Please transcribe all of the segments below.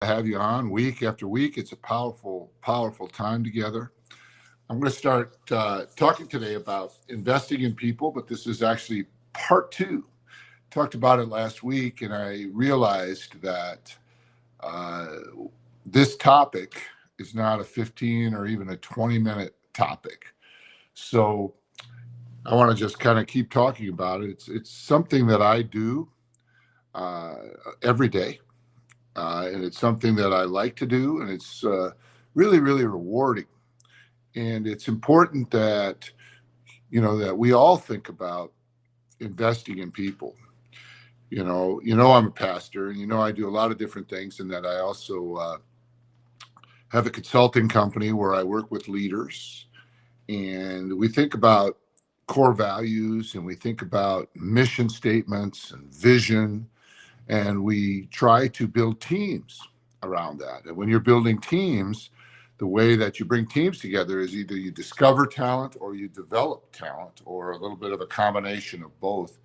Have you on week after week. It's a powerful time together. I'm going to start talking today about investing in people, but this is actually part two. Talked about it last week, and I realized that uh, this topic is not a 15 or even a 20-minute topic. So I want to just kind of keep talking about it. It's something that I do uh, every day, and it's something that I like to do, and it's really rewarding. And it's important that that we all think about investing in people. I'm a pastor, and I do a lot of different things, and that I also have a consulting company where I work with leaders, and we think about core values, and we think about mission statements and vision, and we try to build teams around that. And when you're building teams, the way that you bring teams together is either you discover talent or you develop talent, or a little bit of a combination of both.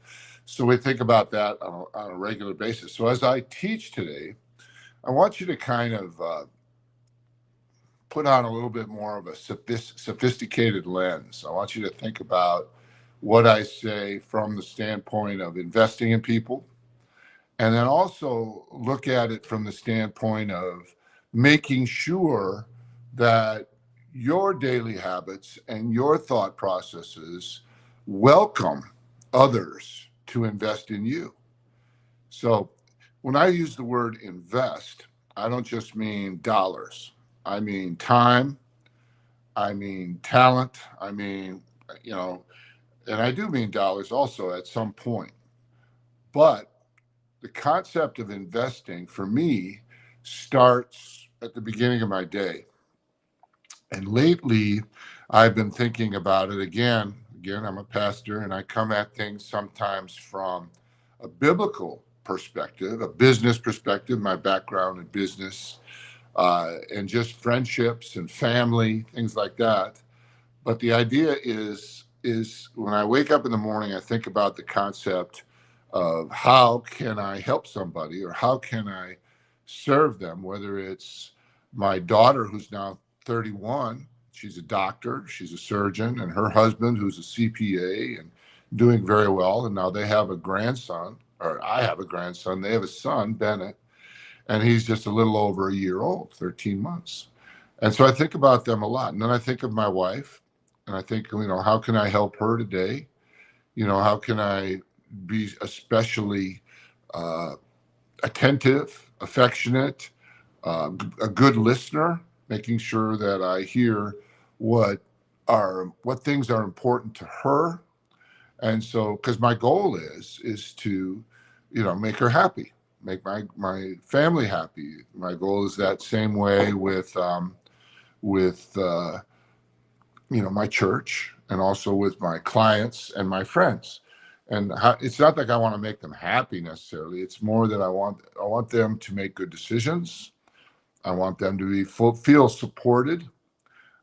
So we think about that on a regular basis. So as I teach today, I want you to kind of put on a little bit more of a sophisticated lens. I want you to think about what I say from the standpoint of investing in people, and then also look at it from the standpoint of making sure that your daily habits and your thought processes welcome others to invest in you. So when I use the word invest, I don't just mean dollars. I mean time, I mean talent, I mean, you know, and I do mean dollars also at some point. But the concept of investing for me starts at the beginning of my day. And lately, I've been thinking about it again. Again, I'm a pastor, and I come at things sometimes from a biblical perspective, a business perspective, my background in business, and just friendships and family, things like that. But the idea is when I wake up in the morning, I think about the concept of how can I help somebody, or how can I serve them, whether it's my daughter who's now 31. She's a doctor, she's a surgeon, and her husband who's a CPA and doing very well. And now they have a grandson, or I have a grandson. They have a son, Bennett, and he's just a little over a year old, 13 months. And so I think about them a lot. And then I think of my wife, and I think, how can I help her today? How can I be especially uh, attentive, affectionate, a good listener, making sure that I hear what things are important to her. And so, because my goal is to, make her happy, make my family happy. My goal is that same way with my church, and also with my clients and my friends. And it's not like I want to make them happy necessarily. It's more that I want them to make good decisions. I want them to feel supported.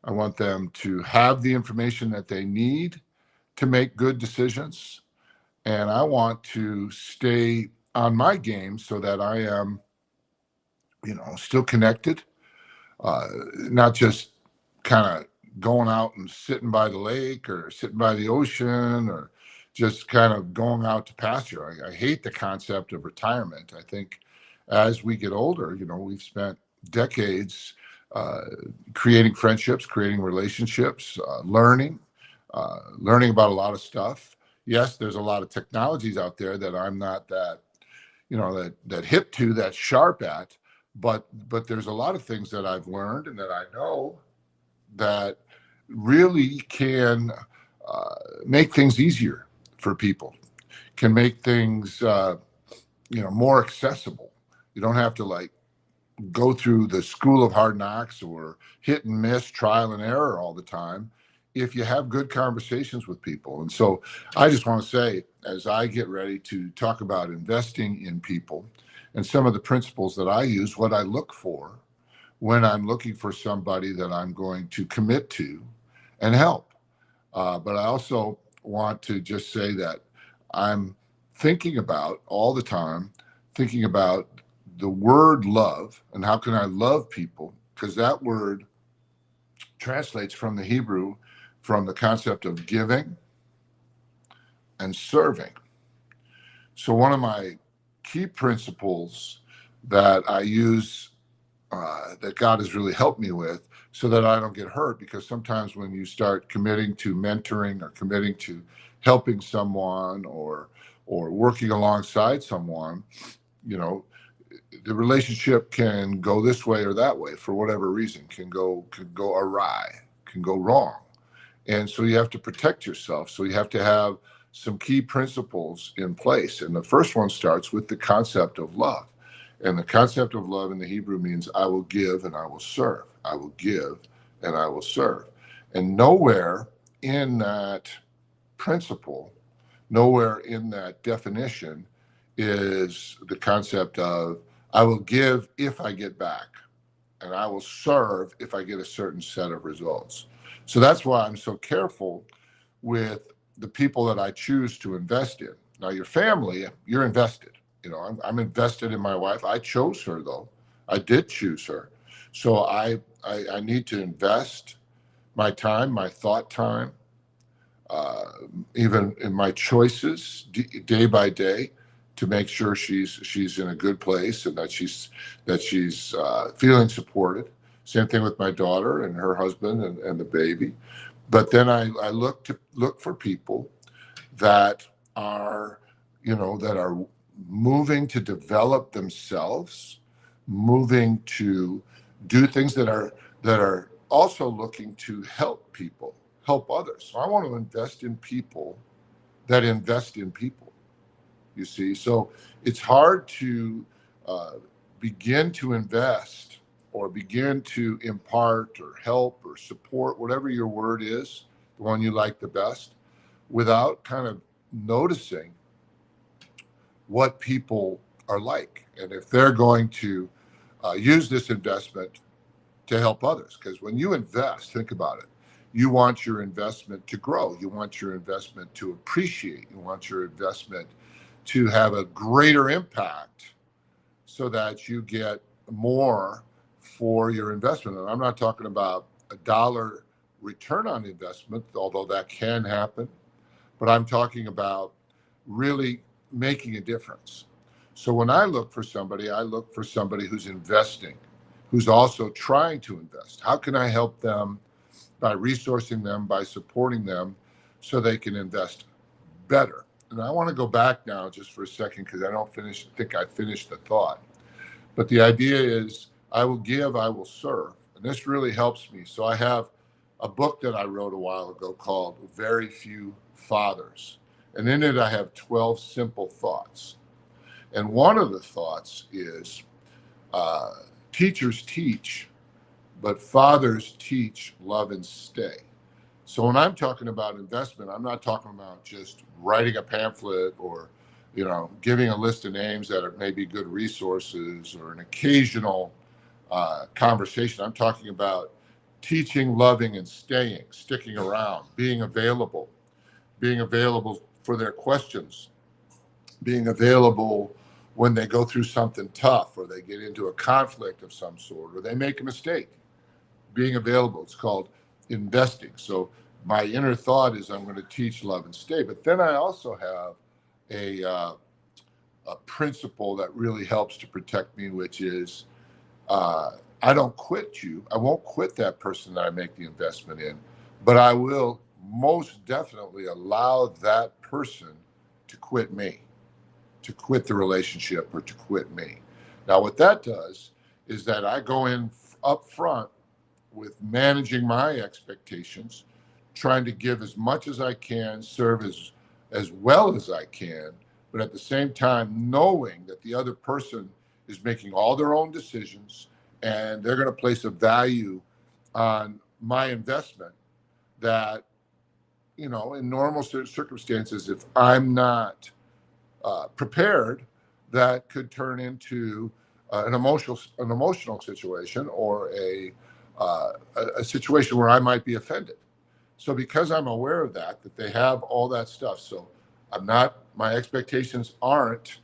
I want them to have the information that they need to make good decisions. And I want to stay on my game so that I am, still connected, not just kind of going out and sitting by the lake or sitting by the ocean, or just kind of going out to pasture. I hate the concept of retirement. I think as we get older, we've spent decades uh, creating friendships, creating relationships, learning about a lot of stuff. Yes, there's a lot of technologies out there that I'm not that hip to, that sharp at, but there's a lot of things that I've learned and that I know that really can make things easier for people, can make things more accessible. You don't have to like go through the school of hard knocks or hit and miss, trial and error all the time, if you have good conversations with people. And so I just want to say, as I get ready to talk about investing in people and some of the principles that I use, what I look for when I'm looking for somebody that I'm going to commit to and help. But I also want to just say that I'm thinking about all the time, thinking about the word love, and how can I love people? Because that word translates from the Hebrew from the concept of giving and serving. So, one of my key principles that I use, that God has really helped me with, so that I don't get hurt, because sometimes when you start committing to mentoring or committing to helping someone or working alongside someone, you know, the relationship can go this way or that way for whatever reason, can go awry, can go wrong. And so you have to protect yourself. So you have to have some key principles in place. And the first one starts with the concept of love. And the concept of love in the Hebrew means I will give and I will serve. I will give and I will serve. And nowhere in that principle, nowhere in that definition is the concept of I will give if I get back, and I will serve if I get a certain set of results. So that's why I'm so careful with the people that I choose to invest in. Now, your family, you're invested. I'm invested in my wife. I chose her, though. I did choose her. So I need to invest my time, my thought time, uh, even in my choices day by day, to make sure she's in a good place and that she's feeling supported. Same thing with my daughter and her husband and the baby. But then I look for people that are, that are moving to develop themselves, moving to do things that are also looking to help people, help others. So I want to invest in people that invest in people. You see, so it's hard to uh, begin to invest or begin to impart or help or support, whatever your word is, the one you like the best, without kind of noticing what people are like, and if they're going to use this investment to help others. Because when you invest, think about it, you want your investment to grow, you want your investment to appreciate, you want your investment to have a greater impact so that you get more for your investment. And I'm not talking about a dollar return on investment, although that can happen, but I'm talking about really making a difference. So when I look for somebody who's investing, who's also trying to invest. How can I help them by resourcing them, by supporting them so they can invest better? And I want to go back now just for a second because I don't think I finished the thought. But the idea is I will give, I will serve. And this really helps me. So I have a book that I wrote a while ago called Very Few Fathers. And in it, I have 12 simple thoughts. And one of the thoughts is uh, teachers teach, but fathers teach, love, and stay. So when I'm talking about investment, I'm not talking about just writing a pamphlet or, giving a list of names that are maybe good resources or an occasional conversation. I'm talking about teaching, loving, and staying, sticking around, being available for their questions, being available when they go through something tough or they get into a conflict of some sort or they make a mistake. Being available, it's called investing. So my inner thought is I'm going to teach, love, and stay. But then I also have a principle that really helps to protect me, which is uh, I don't quit you. I won't quit that person that I make the investment in, but I will most definitely allow that person to quit me, to quit the relationship or to quit me. Now, what that does is that I go in up front with managing my expectations, trying to give as much as I can, serve as well as I can, but at the same time knowing that the other person is making all their own decisions and they're going to place a value on my investment that, in normal circumstances, if I'm not prepared, that could turn into an emotional situation or a situation where I might be offended. So because I'm aware of that they have all that stuff. So my expectations aren't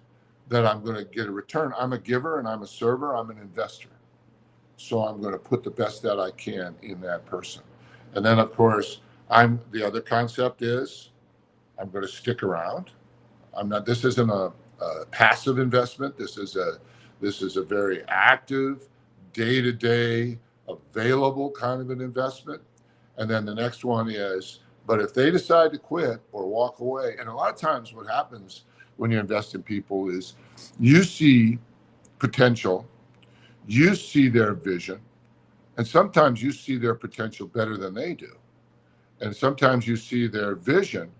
that I'm going to get a return. I'm a giver and I'm a server. I'm an investor. So I'm going to put the best that I can in that person. And then, of course, the other concept is I'm going to stick around. I'm not. This isn't a passive investment. This is a very active, day-to-day, available kind of an investment. And then the next one is, but if they decide to quit or walk away, and a lot of times what happens when you invest in people is you see potential, you see their vision, and sometimes you see their potential better than they do. And sometimes you see their vision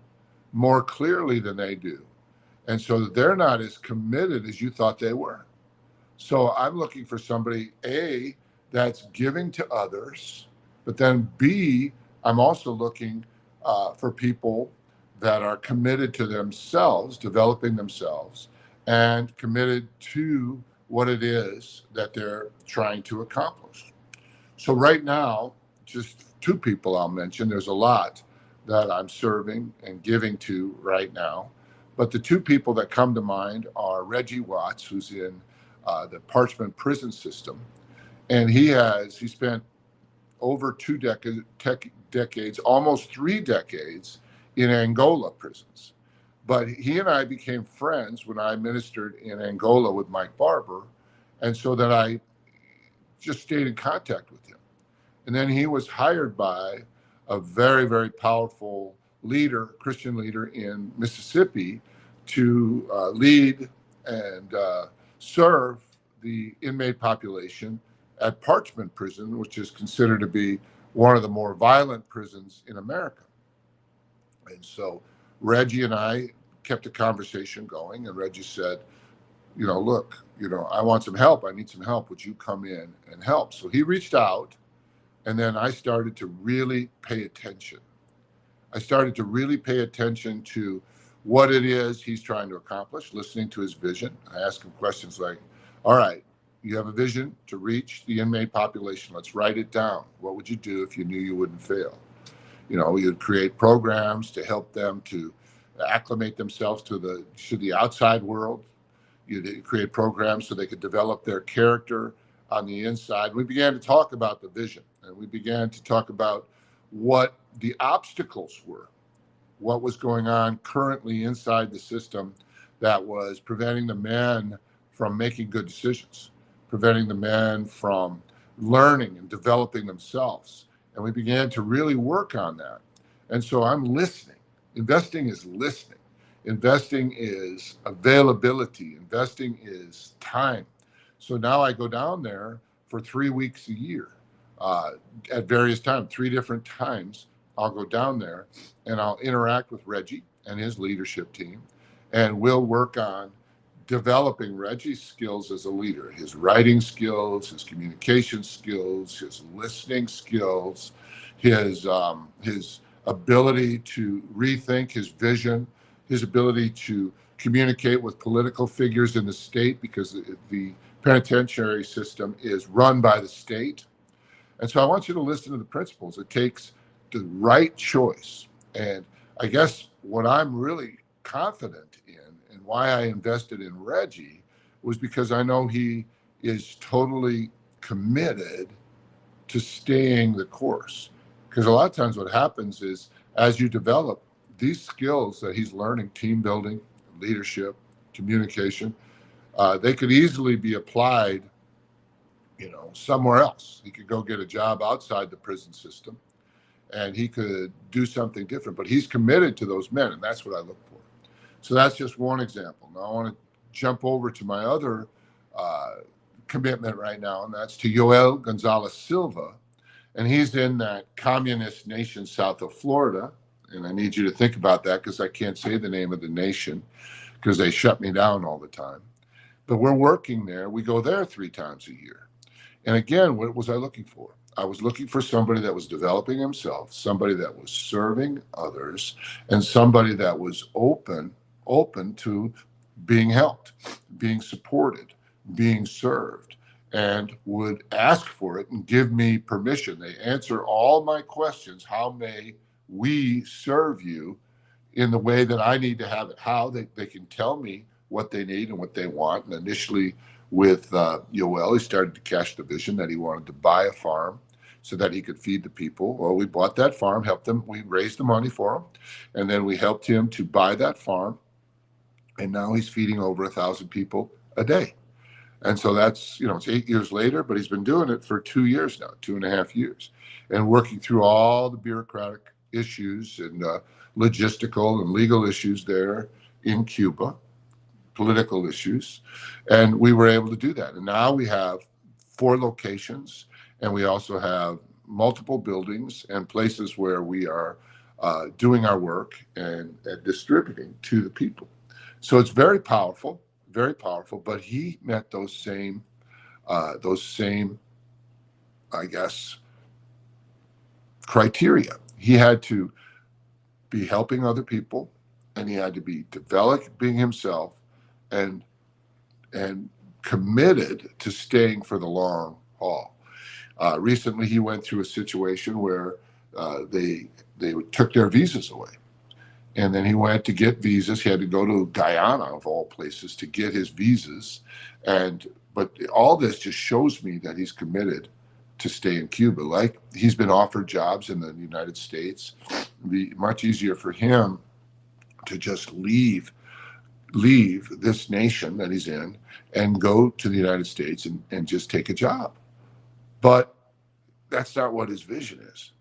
more clearly than they do. And so they're not as committed as you thought they were. So I'm looking for somebody, A, that's giving to others, but then B, I'm also looking for people that are committed to themselves, developing themselves, and committed to what it is that they're trying to accomplish. So right now, just two people I'll mention. There's a lot that I'm serving and giving to right now. But the two people that come to mind are Reggie Watts, who's in the Parchment prison system. And he spent over decades, almost 3 decades in Angola prisons. But he and I became friends when I ministered in Angola with Mike Barber. And so that I just stayed in contact with him. And then he was hired by a very, very powerful leader, Christian leader in Mississippi, to lead and serve the inmate population at Parchment Prison, which is considered to be one of the more violent prisons in America. And so Reggie and I kept a conversation going, and Reggie said, look, I want some help. I need some help. Would you come in and help? So he reached out, and then I started to really pay attention. I started to really pay attention to what it is he's trying to accomplish, listening to his vision. I asked him questions like, all right, you have a vision to reach the inmate population. Let's write it down. What would you do if you knew you wouldn't fail? You'd create programs to help them to acclimate themselves to the outside world. You'd create programs so they could develop their character on the inside. We began to talk about the vision, and we began to talk about what the obstacles were, what was going on currently inside the system that was preventing the men from making good decisions, preventing the men from learning and developing themselves. And we began to really work on that. And so I'm listening. Investing is listening. Investing is availability. Investing is time. So now I go down there for 3 weeks a year at various times, 3 different times. I'll go down there and I'll interact with Reggie and his leadership team, and we'll work on developing Reggie's skills as a leader, his writing skills, his communication skills, his listening skills, his ability to rethink his vision, his ability to communicate with political figures in the state, because the penitentiary system is run by the state. And so I want you to listen to the principles. It takes the right choice. And I guess what I'm really confident in and why I invested in Reggie was because I know he is totally committed to staying the course. Because a lot of times what happens is, as you develop these skills that he's learning, team building, leadership, communication, they could easily be applied, somewhere else. He could go get a job outside the prison system, and he could do something different. But he's committed to those men, and that's what I look for. So that's just one example. Now I want to jump over to my other commitment right now, and that's to Yoel Gonzalez Silva. And he's in that communist nation south of Florida. And I need you to think about that, because I can't say the name of the nation because they shut me down all the time. But we're working there. We go there 3 times a year. And again, what was I looking for? I was looking for somebody that was developing himself, somebody that was serving others, and somebody that was open to being helped, being supported, being served, and would ask for it and give me permission. They answer all my questions. How may we serve you in the way that I need to have it? How they can tell me what they need and what they want. And initially with Yoel, he started to catch the vision that he wanted to buy a farm so that he could feed the people. Well, we bought that farm, helped them. We raised the money for him, and then we helped him to buy that farm. And now he's feeding over 1,000 people a day. And so that's, it's 8 years later, but he's been doing it for 2 years now, 2.5 years, and working through all the bureaucratic issues and logistical and legal issues there in Cuba, political issues. And we were able to do that. And now we have 4 locations, and we also have multiple buildings and places where we are doing our work and distributing to the people. So it's very powerful, very powerful. But he met those same, I guess, criteria. He had to be helping other people, and he had to be developing himself, and committed to staying for the long haul. Recently, he went through a situation where they took their visas away. And then he went to get visas. He had to go to Guyana, of all places, to get his visas. But all this just shows me that he's committed to stay in Cuba. Like, he's been offered jobs in the United States. It'd be much easier for him to just leave this nation that he's in and go to the United States and just take a job. But that's not what his vision is.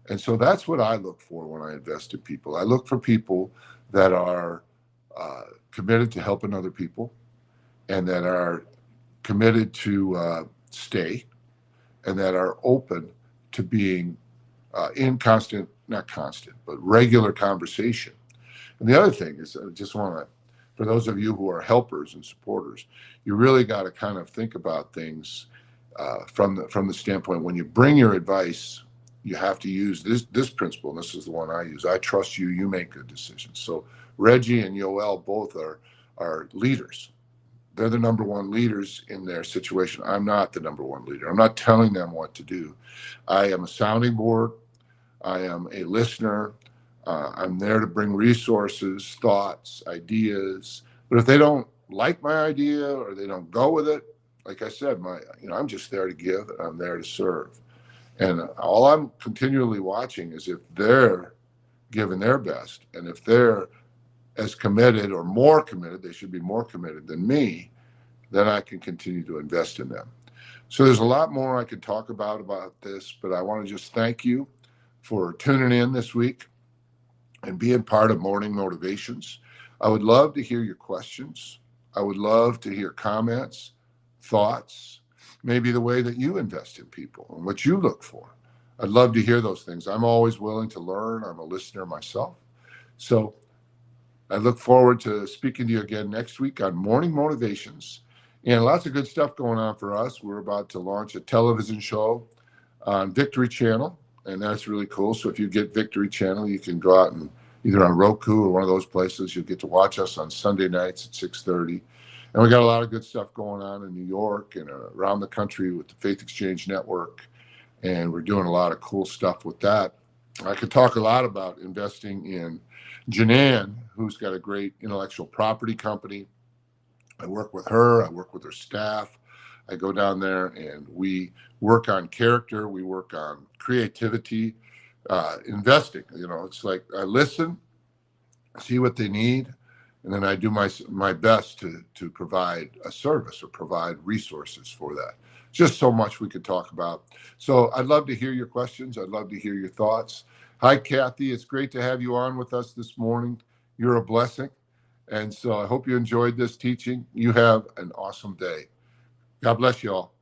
And so that's what I look for when I invest in people. I look for people that are committed to helping other people, and that are committed to stay, and that are open to being in constant, not constant, but regular conversation. And the other thing is, I just want to, for those of you who are helpers and supporters, you really got to kind of think about things from the standpoint, when you bring your advice, you have to use this principle, and this is the one I use. I trust you, you make good decisions. So Reggie and Yoel both are leaders. They're the number one leaders in their situation. I'm not the number one leader. I'm not telling them what to do. I am a sounding board. I am a listener. I'm there to bring resources, thoughts, ideas. But if they don't like my idea or they don't go with it, like I said, I'm just there to give, and I'm there to serve. And all I'm continually watching is if they're giving their best, and if they're as committed or more committed, they should be more committed than me, then I can continue to invest in them. So there's a lot more I could talk about this, but I want to just thank you for tuning in this week and being part of Morning Motivations. I would love to hear your questions. I would love to hear comments, thoughts, maybe the way that you invest in people and what you look for. I'd love to hear those things. I'm always willing to learn. I'm a listener myself. So I look forward to speaking to you again next week on Morning Motivations. And lots of good stuff going on for us. We're about to launch a television show on Victory Channel, and that's really cool. So if you get Victory Channel, you can go out and either on Roku or one of those places, you'll get to watch us on Sunday nights at 6:30. And we got a lot of good stuff going on in New York and around the country with the Faith Exchange Network. And we're doing a lot of cool stuff with that. I could talk a lot about investing in Janan, who's got a great intellectual property company. I work with her. I work with her staff. I go down there and we work on character. We work on creativity, investing. It's like I listen, see what they need, and then I do my best to provide a service or provide resources for that. Just so much we could talk about. So I'd love to hear your questions. I'd love to hear your thoughts. Hi, Kathy. It's great to have you on with us this morning. You're a blessing. And so I hope you enjoyed this teaching. You have an awesome day. God bless you all.